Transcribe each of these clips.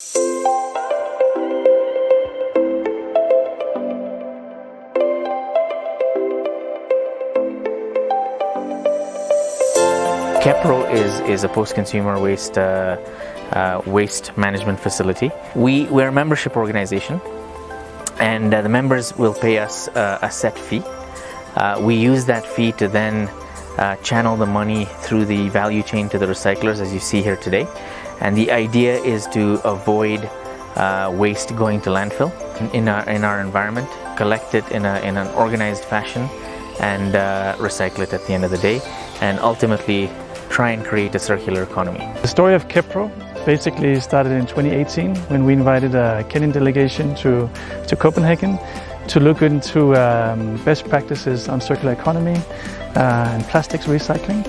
KEPRO is a post-consumer waste management facility. We're a membership organization, and the members will pay us a set fee. We use that fee to then channel the money through the value chain to the recyclers, as you see here today. And the idea is to avoid waste going to landfill in our environment, collect it in an organized fashion, and recycle it at the end of the day, and ultimately try and create a circular economy. The story of KEPRO basically started in 2018 when we invited a Kenyan delegation to Copenhagen to look into best practices on circular economy and plastics recycling.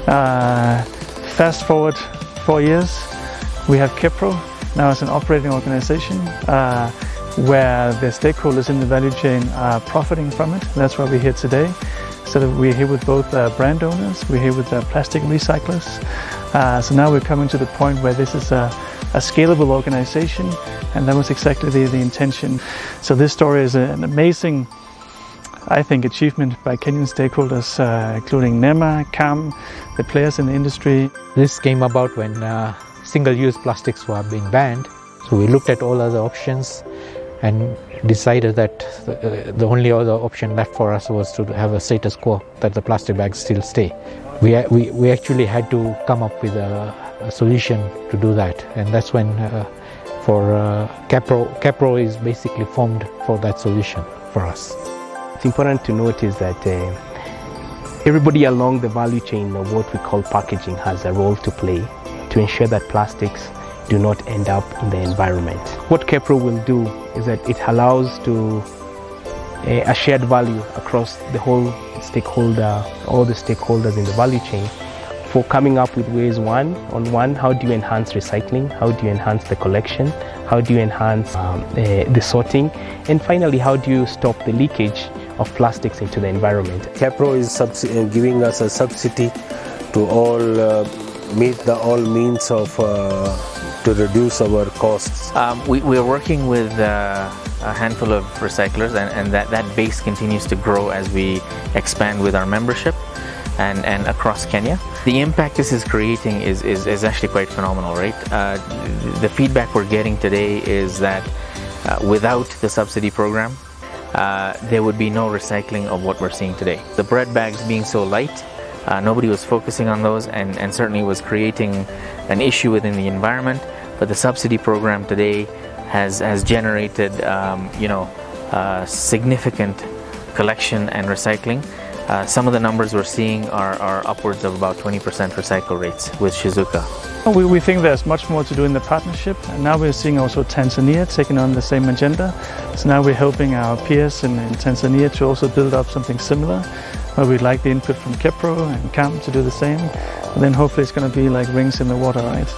Fast forward 4 years, we have KEPRO now as an operating organization where the stakeholders in the value chain are profiting from it. That's why we're here today. So that we're here with both brand owners, we're here with plastic recyclers. So now we're coming to the point where this is a scalable organization, and that was exactly the intention. So this story is an amazing, I think, achievement by Kenyan stakeholders, including NEMA, CAM, the players in the industry. This came about when single-use plastics were being banned. So we looked at all other options and decided that the only other option left for us was to have a status quo, that the plastic bags still stay. We actually had to come up with a solution to do that, and that's when KEPRO is basically formed for that solution for us. It's important to notice that everybody along the value chain of what we call packaging has a role to play to ensure that plastics do not end up in the environment. What KEPRO will do is that it allows to a shared value across the whole stakeholder, all the stakeholders in the value chain, for coming up with ways, how do you enhance recycling, how do you enhance the collection, how do you enhance the sorting, and finally, how do you stop the leakage of plastics into the environment. KEPRO is giving us a subsidy to all meet all means of to reduce our costs. We're working with a handful of recyclers, and that base continues to grow as we expand with our membership and across Kenya. The impact this is creating is actually quite phenomenal, right? The feedback we're getting today is that without the subsidy program, there would be no recycling of what we're seeing today. The bread bags being so light, nobody was focusing on those, and certainly was creating an issue within the environment. But the subsidy program today has generated significant collection and recycling. Some of the numbers we're seeing are upwards of about 20% recycle rates with Shizuka. We think there's much more to do in the partnership, and now we're seeing also Tanzania taking on the same agenda. So now we're helping our peers in Tanzania to also build up something similar, where we'd like the input from KEPRO and CAM to do the same. And then hopefully it's going to be like rings in the water, right?